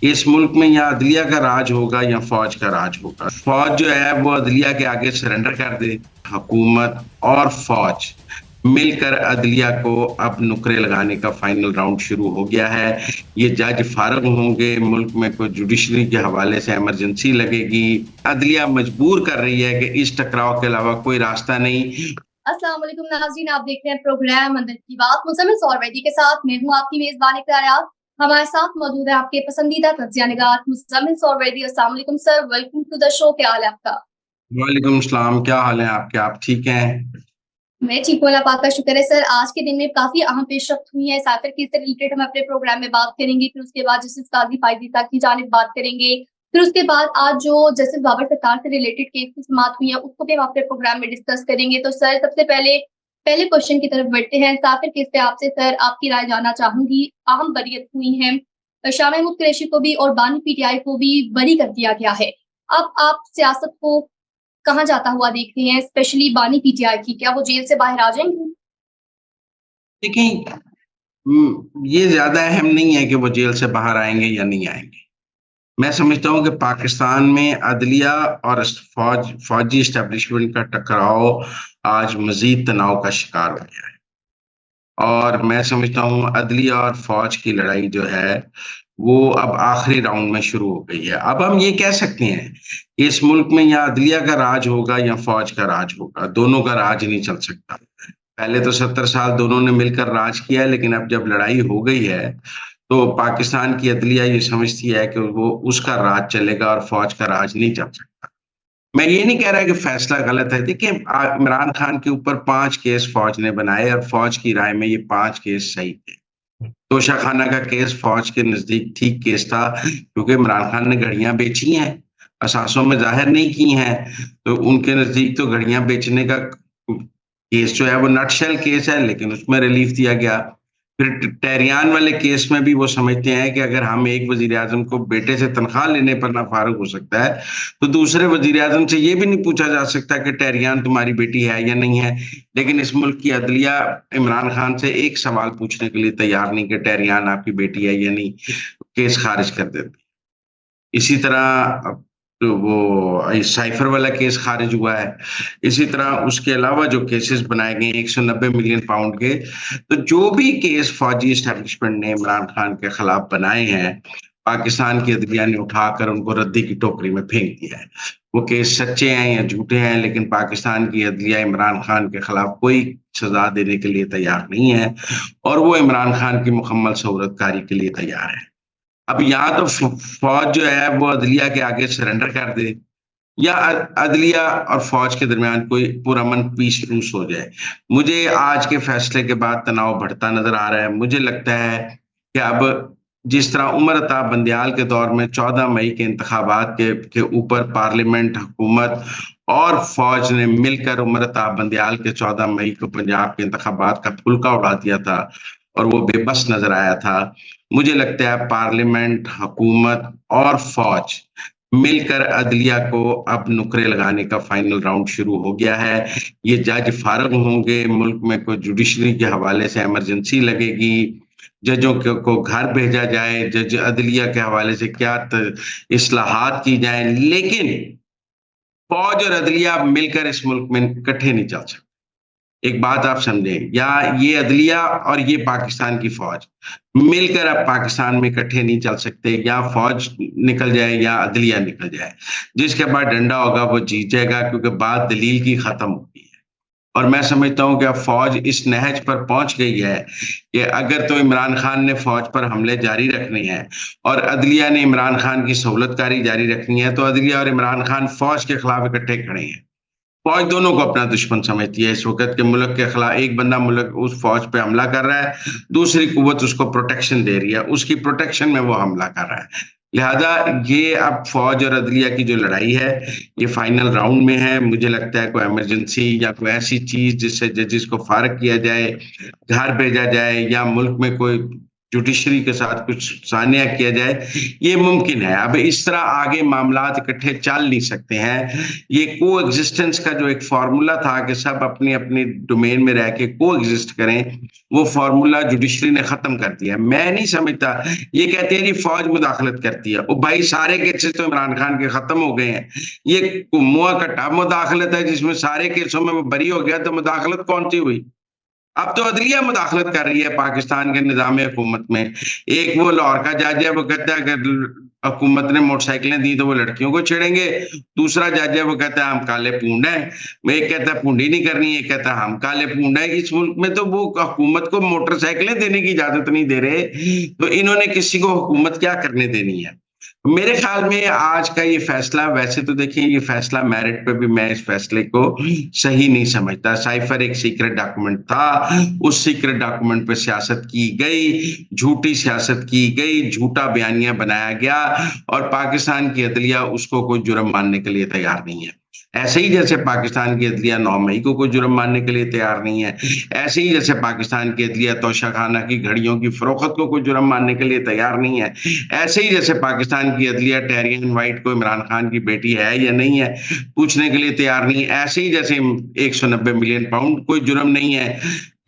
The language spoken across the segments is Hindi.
इस मुल्क में या अदलिया का राज होगा या फौज का राज होगा। फौज जो है वो अदलिया के आगे सरेंडर कर दे। हुकूमत और फौज मिलकर अदलिया को अब नुकरे लगाने का फाइनल राउंड शुरू हो गया है। ये जज फारग होंगे, मुल्क में कोई जुडिशरी के हवाले से इमरजेंसी लगेगी। अदलिया मजबूर कर रही है कि इस टकराव के अलावा कोई रास्ता नहीं। अस्सलाम वालेकुम नाज़रीन, आप देख रहे हैं प्रोग्राम अंदर की बात मुज़म्मिल सौरवैदी के साथ। मैं हूं आपकी मेजबान इक़रार। हमारे साथ मौजूद है आपके पसंदीदा तज्ज़िया निगार मुज़म्मिल सौरवैदी। अस्सलाम वालेकुम sir, welcome to the show. क्या हाल है आपका? वालेकुम सलाम, क्या हाल है आपके? आप ठीक हैं? मैं ठीक हूँ, अल्लाह पाक का शुक्र है सर। आज के दिन में काफी अहम पेशरफ्त हुई है। साकिर केस से रिलेटेड हम अपने प्रोग्राम में बात करेंगे, फिर उसके बाद जस्टिस काजी फायजीसा की जानिब बात करेंगे, फिर उसके बाद आज जो जस्टिस बाबर सत्तार से रिलेटेड केस की समाअत हुई है उसको भी हम अपने प्रोग्राम में डिस्कस करेंगे। तो सर सबसे पहले पहले क्वेश्चन की तरफ बढ़ते हैं। साकिर केस पे आपसे सर आपकी राय जानना चाहूंगी। अहम बरीयत हुई है, शाह महमूद कुरैशी को भी और बानी पीटीआई को भी बरी कर दिया गया है। अब आप सियासत को कहाँ जाता हुआ देख रहे हैं, स्पेशली बानी पीटीआई की? क्या वो जेल से बाहर आ जाएंगे? देखिए, ये ज्यादा अहम नहीं है कि वो जेल से बाहर आएंगे या नहीं आएंगे। मैं समझता हूँ कि पाकिस्तान में अदलिया और फौजी इस्टेब्लिशमेंट का टकराव आज मजीद तनाव का शिकार हो गया है। और मैं समझता हूँ अदलिया और फौज की लड़ाई जो है वो अब आखिरी राउंड में शुरू हो गई है। अब हम ये कह सकते हैं कि इस मुल्क में या अदलिया का राज होगा या फौज का राज होगा, दोनों का राज नहीं चल सकता। पहले तो 70 साल दोनों ने मिलकर राज किया है, लेकिन अब जब लड़ाई हो गई है तो पाकिस्तान की अदलिया ये समझती है कि वो उसका राज चलेगा और फौज का राज नहीं चल सकता। मैं ये नहीं कह रहा कि फैसला गलत है। देखिए, इमरान खान के ऊपर 5 केस फौज ने बनाए और फौज की राय में ये 5 केस सही थे। तोशाखाना का केस फौज के नजदीक ठीक केस था, क्योंकि इमरान खान ने घड़ियां बेची हैं, असासों में जाहिर नहीं की हैं। तो उनके नजदीक तो घड़ियां बेचने का केस जो है वो नटशेल केस है, लेकिन उसमें रिलीफ दिया गया। फिर टेरियान वाले केस में भी वो समझते हैं कि अगर हम एक वजीर आजम को बेटे से तनख्वाह लेने पर नाफारुग हो सकता है, तो दूसरे वजीर आजम से ये भी नहीं पूछा जा सकता कि टेरियान तुम्हारी बेटी है या नहीं है। लेकिन इस मुल्क की अदलिया इमरान खान से एक सवाल पूछने के लिए तैयार नहीं कि टेरियान आपकी बेटी है या नहीं, केस खारिज कर देती। इसी तरह तो वो साइफर वाला केस खारिज हुआ है। इसी तरह उसके अलावा जो केसेस बनाए गए 190 मिलियन पाउंड के, तो जो भी केस फौजी एस्टेब्लिशमेंट ने इमरान खान के खिलाफ बनाए हैं, पाकिस्तान की अदलिया ने उठाकर उनको रद्दी की टोकरी में फेंक दिया है। वो केस सच्चे हैं या झूठे हैं, लेकिन पाकिस्तान की अदलिया इमरान खान के खिलाफ कोई सजा देने के लिए तैयार नहीं है और वो इमरान खान की मुकम्मल सहूलतकारी के लिए तैयार है। अब या तो फौज जो है वो अदलिया के आगे सरेंडर कर दे, या अदलिया और फौज के दरमियान कोई पुरअमन पीस ट्रूस हो जाए। मुझे आज के फैसले के बाद तनाव बढ़ता नजर आ रहा है। मुझे लगता है कि अब जिस तरह उमर अता बंदियाल के दौर में 14 मई के इंतखाबात के ऊपर पार्लियामेंट, हुकूमत और फौज ने मिलकर उमर अता बंदियाल के 14 मई को पंजाब के इंतखाबात का फुलका उड़ा दिया था और वो बेबस नजर आया था, मुझे लगता है पार्लियामेंट, हुकूमत और फौज मिलकर अदलिया को अब नुकरे लगाने का फाइनल राउंड शुरू हो गया है। ये जज फारग होंगे, मुल्क में कोई जुडिशरी के हवाले से इमरजेंसी लगेगी, जजों को घर भेजा जाए, जज अदलिया के हवाले से क्या इस्लाहात की जाए, लेकिन फौज और अदलिया मिलकर इस मुल्क में इकट्ठे नहीं चल सकते। एक बात आप समझें, या ये अदलिया और ये पाकिस्तान की फौज मिलकर अब पाकिस्तान में इकट्ठे नहीं चल सकते। या फौज निकल जाए या अदलिया निकल जाए, जिसके बाद डंडा होगा वो जीत जाएगा, क्योंकि बात दलील की खत्म होगी है। और मैं समझता हूं कि अब फौज इस नहज पर पहुंच गई है कि अगर तो इमरान खान ने फौज पर हमले जारी रखने हैं और अदलिया ने इमरान खान की सहूलतकारी जारी रखनी है, तो अदलिया और इमरान खान फौज के खिलाफ इकट्ठे खड़े हैं। फौज दोनों को अपना दुश्मन समझती है। इस वक्त के मुल्क के खिलाफ एक बंदा मुल्क उस फौज पे हमला कर रहा है, दूसरी कुव्वत उसको प्रोटेक्शन दे रही है, उसकी प्रोटेक्शन में वो हमला कर रहा है। लिहाजा ये अब फौज और अदलिया की जो लड़ाई है ये फाइनल राउंड में है। मुझे लगता है कोई इमरजेंसी या कोई ऐसी चीज जिससे जजेस को फारग किया जाए, घर भेजा जाए, या मुल्क में कोई जुडिशरी के साथ कुछ सान्या किया जाए, ये मुमकिन है। अब इस तरह आगे मामलात इकट्ठे चल नहीं सकते हैं। ये कोएग्जिस्टेंस का जो एक फ़ॉर्मूला था कि सब अपनी-अपनी डोमेन में रह के कोएग्जिस्ट करें, वो फ़ॉर्मूला जुडिशरी ने ख़त्म कर दिया। मैं नहीं समझता, ये कहते हैं जी फ़ौज मुदाखलत करती है। ओ भाई सारे केसेस तो इमरान खान के ख़त्म हो गए हैं। ये मुआ कट्टा मुदाखलत है जिसमें सारे केसों में वो बरी हो गया, तो मुदाखलत कौन-सी हुई? अब तो अदलिया मुदाखलत कर रही है पाकिस्तान के निज़ाम हुकूमत में। एक वो लाहौर का जज है, वो कहता है अगर हुकूमत ने मोटरसाइकिलें दी तो वो लड़कियों को छेड़ेंगे। दूसरा जज है, वो कहता है हम काले पूंड हैं। एक कहता है पूंडी नहीं करनी, एक कहता है हम काले पूंड हैं। इस मुल्क में तो वो हुकूमत को मोटरसाइकिलें देने की इजाज़त नहीं दे रहे, तो इन्होंने किसी को हुकूमत क्या करने देनी है? मेरे ख्याल में आज का ये फैसला, वैसे तो देखिए ये फैसला मेरिट पे भी मैं इस फैसले को सही नहीं समझता। साइफर एक सीक्रेट डॉक्यूमेंट था, उस सीक्रेट डॉक्यूमेंट पे सियासत की गई, झूठी सियासत की गई, झूठा बयानिया बनाया गया और पाकिस्तान की अदलिया उसको कोई जुर्म मानने के लिए तैयार नहीं है। ऐसे ही जैसे पाकिस्तान की अदलिया 9 मई को कोई जुर्म मानने के लिए तैयार नहीं है, ऐसे ही जैसे पाकिस्तान की अदलिया तोशाखाना की घड़ियों की फ़रोख्त को कोई जुर्म मानने के लिए तैयार नहीं है, ऐसे ही जैसे पाकिस्तान की अदलिया टैरियन व्हाइट को इमरान खान की बेटी है या नहीं है, पूछने के लिए तैयार नहीं है, ऐसे ही जैसे 190 मिलियन पाउंड कोई जुर्म नहीं है,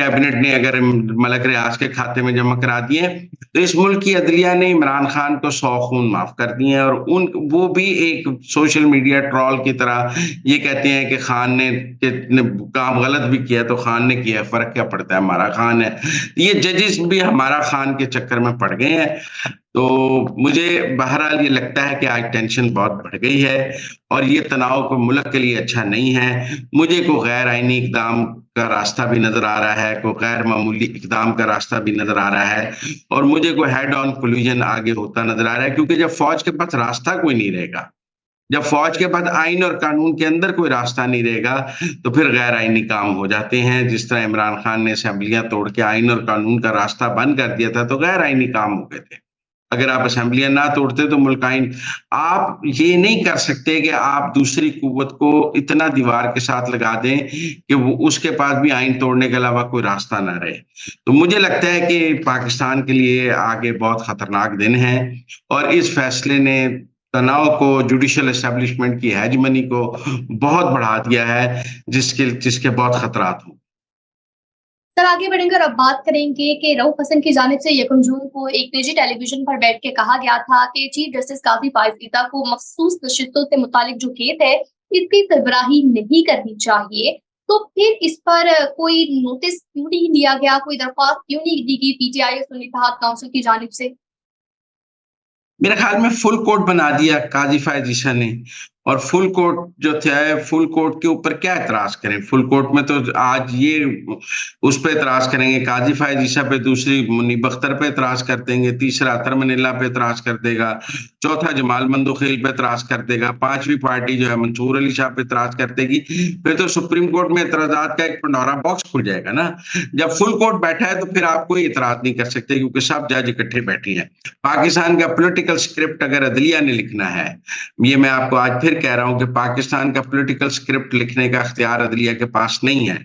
कैबिनेट ने अगर मलक रियाज के खाते में जमा करा दिए, तो इस मुल्क की अदलिया ने इमरान खान को 100 खून माफ़ कर दिए हैं और वो भी एक सोशल मीडिया ट्रोल की तरह ये कहते हैं कि खान ने काम गलत भी किया तो खान ने किया, फ़र्क क्या पड़ता है, हमारा खान है। ये जजेस भी हमारा खान के चक्कर में पड़ गए हैं। तो मुझे बहरहाल ये लगता है कि आज टेंशन बहुत बढ़ गई है और ये तनाव को मुल्क के लिए अच्छा नहीं है। मुझे कोई गैर आईनी इक़दाम का रास्ता भी नज़र आ रहा है, कोई गैर मामूली इक़दाम का रास्ता भी नज़र आ रहा है और मुझे कोई हेड ऑन कोलिजन आगे होता नज़र आ रहा है, क्योंकि जब फ़ौज के पास रास्ता कोई नहीं रहेगा, जब फ़ौज के पास आइन और कानून के अंदर कोई रास्ता नहीं रहेगा, तो फिर गैर आईनी काम हो जाते हैं। जिस तरह इमरान खान ने असेंबलियाँ तोड़ के आइन और कानून का रास्ता बंद कर दिया था, तो गैर आईनी काम हो गए थे। अगर आप असेंबलियाँ ना तोड़ते तो मुल्क आइन, आप ये नहीं कर सकते कि आप दूसरी कुव्वत को इतना दीवार के साथ लगा दें कि वो उसके पास भी आइन तोड़ने के अलावा कोई रास्ता ना रहे। तो मुझे लगता है कि पाकिस्तान के लिए आगे बहुत खतरनाक दिन है और इस फैसले ने तनाव को, जुडिशियल एस्टेब्लिशमेंट की हेजेमनी को बहुत बढ़ा दिया है, जिसके जिसके बहुत खतरात हों। सर आगे बढ़ेंगे और अब बात करेंगे कि रऊफ हसन की जानिब से 1 जून को एक निजी टेलीविजन पर बैठ के कहा गया था कि चीफ जस्टिस काज़ी फायज़ को मखसूस नशिस्तों से मुतालिक जो केस है, इसकी सरबराही नहीं करनी चाहिए। तो फिर इस पर कोई नोटिस क्यों नहीं दिया गया, कोई दरख्वास्त क्यों नहीं दी गई पीटीआई और सुन्नी इत्तेहाद काउंसिल की जानिब से? मेरे ख्याल में फुल कोर्ट बना दिया काज़ी फ़ायज़ ईसा ने और फुल कोर्ट जो था, फुल कोर्ट के ऊपर क्या एतराज़ करें? फुल कोर्ट में तो आज ये उस पे एतराज़ करेंगे, काज़ी फ़ायज़ ईसा पे, दूसरी मुनीब अख्तर पे एतराज़ कर देंगे, तीसरा अतर मनीला पे एतराज़ कर देगा, चौथा जमाल मंदोखिल पे एतराज़ कर देगा, पाँचवीं पार्टी जो है मंसूर अली शाह पे एतराज़ कर देगी। फिर तो सुप्रीम कोर्ट में एतराज़ात का एक पंडोरा बॉक्स खुल जाएगा ना। जब फुल कोर्ट बैठा है तो फिर आप कोई एतराज़ नहीं कर सकते, क्योंकि सब जज इकट्ठे बैठे हैं। पाकिस्तान का पॉलिटिकल स्क्रिप्ट अगर अदलिया ने लिखना है, ये मैं आपको आज फिर कह रहा हूँ कि पाकिस्तान का पॉलिटिकल स्क्रिप्ट लिखने का इख्तियार अदलिया के पास नहीं है।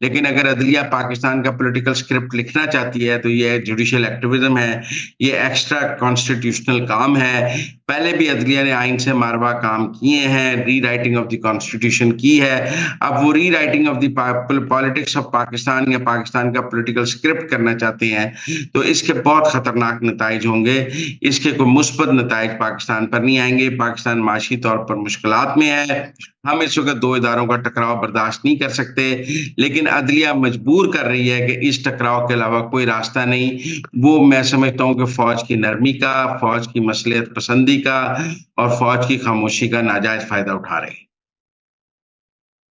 लेकिन अगर अदलिया पाकिस्तान का पॉलिटिकल स्क्रिप्ट लिखना चाहती है, तो ये जुडिशियल एक्टिविज्म है, ये एक्स्ट्रा कॉन्स्टिट्यूशनल काम है। पहले भी अदलिया ने आइन से मारवा काम किए हैं, रीराइटिंग ऑफ द कॉन्स्टिट्यूशन की है। अब वो rewriting of the politics of Pakistan या पाकिस्तान का पॉलिटिकल स्क्रिप्ट करना चाहते हैं, तो इसके बहुत खतरनाक नताइज होंगे। इसके कोई मुस्बत नताइज पाकिस्तान पर नहीं आएँगे। पाकिस्तान माशी तौर पर मुश्किलात में है। हम इस वक़्त 2 इदारों का टकराव बर्दाश्त नहीं कर सकते, लेकिन अदलिया मजबूर कर रही है कि इस टकराव के अलावा कोई रास्ता नहीं। वो मैं समझता हूँ कि फ़ौज की नरमी का, फ़ौज की मसलियत पसंदी का और फ़ौज की खामोशी का नाजायज़ फ़ायदा उठा रहे हैं।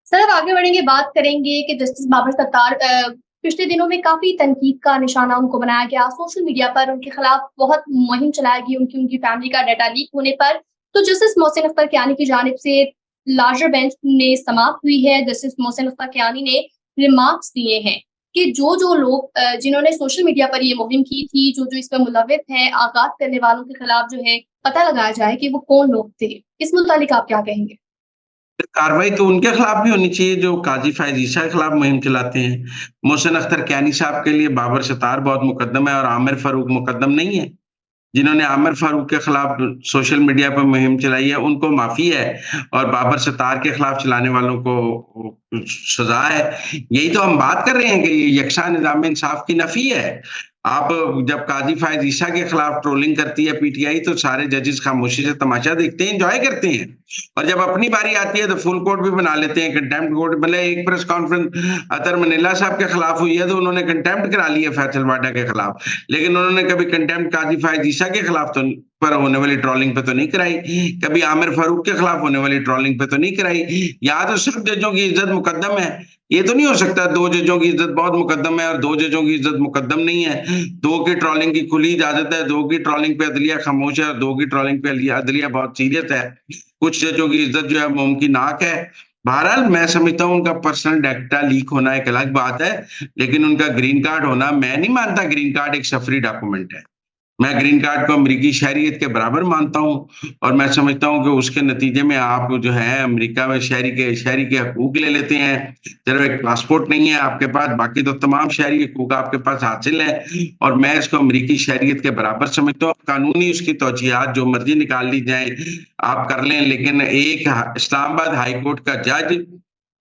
सर अब आगे बढ़ेंगे, बात करेंगे कि जस्टिस बाबर सत्तार पिछले दिनों में काफ़ी तनकीद का निशाना उनको बनाया गया। सोशल मीडिया पर उनके खिलाफ बहुत मुहिम चलाई गई उनकी फैमिली का डाटा लीक होने पर। तो जस्टिस मोहसिन अख्तर कियानी की जानिब से लार्जर बेंच में समाप्त हुई है। जस्टिस मोहसिन अख्तर कियानी ने रिमार्क्स दिए हैं कि जो लोग जिन्होंने सोशल मीडिया पर ये मुहिम की थी, जो इसमें मुलव्विस हैं, आगाज़ करने वालों के खिलाफ जो है पता लगाया जाए कि वो कौन लोग थे। इस मुतालिक आप क्या कहेंगे? फिर कार्रवाई तो उनके खिलाफ भी होनी चाहिए जो काजी फ़ायज़ ईसा के खिलाफ मुहिम चलाते हैं। मोहसिन अख्तर कैनी साहब के लिए बाबर सत्तार बहुत मुकद्दम है और आमिर फारूक मुकद्दम नहीं है। जिन्होंने आमिर फारूक के खिलाफ सोशल मीडिया पर मुहिम चलाई है, उनको माफ़ी है और बाबर सत्तार के खिलाफ चलाने वालों को सज़ा है। यही तो हम बात कर रहे हैं कि ये यकसा निज़ाम इंसाफ़ की नफ़ी है। आप जब काज़ी फ़ायज़ ईसा के खिलाफ ट्रोलिंग करती है पीटीआई तो सारे जजेस खामोशी से तमाशा देखते हैं, एन्जॉय करते हैं और जब अपनी बारी आती है तो फुल कोर्ट भी बना लेते हैं, कंटेम्प्ट कोर्ट भले एक प्रेस कॉन्फ्रेंस अतर मनीला साहब के खिलाफ हुई है तो उन्होंने कंटेम्प्ट करा ली है फैसल वाडा के खिलाफ। लेकिन उन्होंने कभी कंटेम्प्ट काजी फ़ायज़ ईसा के खिलाफ तो पर होने वाली ट्रोलिंग पे तो नहीं कराई, कभी आमिर फारूक के खिलाफ होने वाली ट्रोलिंग पे तो नहीं कराई। यहाँ तो सब जजों की इज़्ज़त मुकद्दम है। ये तो नहीं हो सकता 2 जजों की इज़्ज़त बहुत मुकद्दम है और 2 जजों की इज़्ज़त मुकद्दम नहीं है। 2 की ट्रोलिंग की खुली इजाज़त है, 2 की ट्रोलिंग पे अदलिया खामोश है और 2 की ट्रोलिंग पे अदलिया बहुत सीरियस है। कुछ जजों की इज़्ज़त जो है मुमकिनाक है। बहरहाल मैं समझता हूँ उनका पर्सनल डाटा लीक होना एक अलग बात है, लेकिन उनका ग्रीन कार्ड होना मैं नहीं मानता ग्रीन कार्ड एक सफरी डॉक्यूमेंट है। मैं ग्रीन कार्ड को अमेरिकी शहरियत के बराबर मानता हूँ और मैं समझता हूँ कि उसके नतीजे में आप जो है अमेरिका में शहरी के हकूक ले लेते हैं। सिर्फ एक पासपोर्ट नहीं है आपके पास, बाकी तो तमाम शहरी हकूक आपके पास हासिल है और मैं इसको अमेरिकी शहरियत के बराबर समझता हूँ। कानूनी उसकी तौजीहात जो मर्ज़ी निकाल ली जाए, आप कर लें, लेकिन एक इस्लामाबाद हाई कोर्ट का जज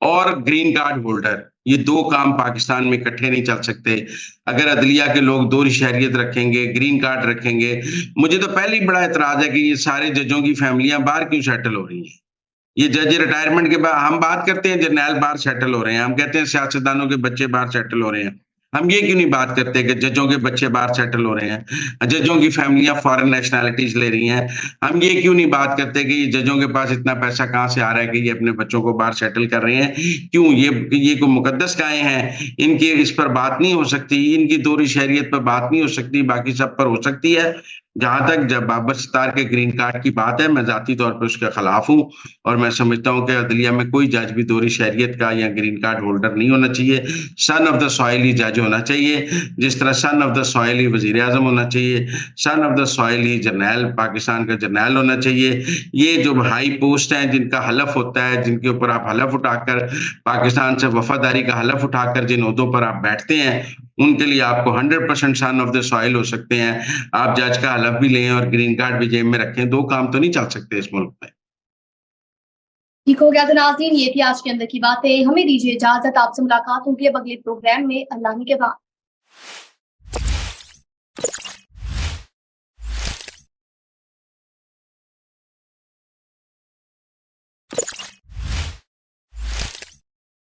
और ग्रीन कार्ड होल्डर, ये 2 काम पाकिस्तान में इकट्ठे नहीं चल सकते। अगर अदलिया के लोग दोहरी शहरियत रखेंगे, ग्रीन कार्ड रखेंगे, मुझे तो पहले ही बड़ा एतराज़ है कि ये सारे जजों की फैमिलियाँ बाहर क्यों सेटल हो रही हैं। ये जज रिटायरमेंट के बाद हम बात करते हैं जर्नैल बाहर सेटल हो रहे हैं, हम कहते हैं सियासतदानों के बच्चे बाहर सेटल हो रहे हैं। हम ये क्यों नहीं बात करते कि जजों के बच्चे बाहर सेटल हो रहे हैं, जजों की फैमिलियाँ फॉरेन नेशनैलिटीज़ ले रही हैं। हम ये क्यों नहीं बात करते कि ये जजों के पास इतना पैसा कहाँ से आ रहा है कि ये अपने बच्चों को बाहर सेटल कर रहे हैं? क्यों? ये कोई मुकद्दस गायें हैं, इनकी इस पर बात नहीं हो सकती, इनकी दोहरी शहरियत पर बात नहीं हो सकती, बाकी सब पर हो सकती है। जहाँ तक जब बाबर सत्तार के ग्रीन कार्ड की बात है, मैं ज़ाती तौर पे उसके खिलाफ हूँ और मैं समझता हूँ कि अदलिया में कोई जज भी दोहरी शहरियत का या ग्रीन कार्ड होल्डर नहीं होना चाहिए। सन ऑफ द सॉइल ही जज होना चाहिए, जिस तरह सन ऑफ द सॉइल ही वज़ीर-ए-आज़म होना चाहिए, सन ऑफ द सॉइल ही जर्नैल पाकिस्तान का जर्नैल होना चाहिए। ये जो हाई पोस्ट हैं जिनका हलफ़ होता है, जिनके ऊपर आप हलफ़ उठाकर पाकिस्तान से वफ़ादारी का हलफ़ उठाकर जिन ओहदों पर आप बैठते हैं, उनके लिए आपको 100% सन ऑफ द सॉइल हो सकते हैं। आप जज का हलफ़ भी लें और ग्रीन कार्ड भी जेब में रखें, 2 काम तो नहीं चल सकते इस मुल्क में। ठीक हो गया तो नाज़रीन ये थी आज के अंदर की बातें। हमें दीजिए इजाज़त, आपसे मुलाकात होगी अब अगले प्रोग्राम में। अल्लाह ने के बाद।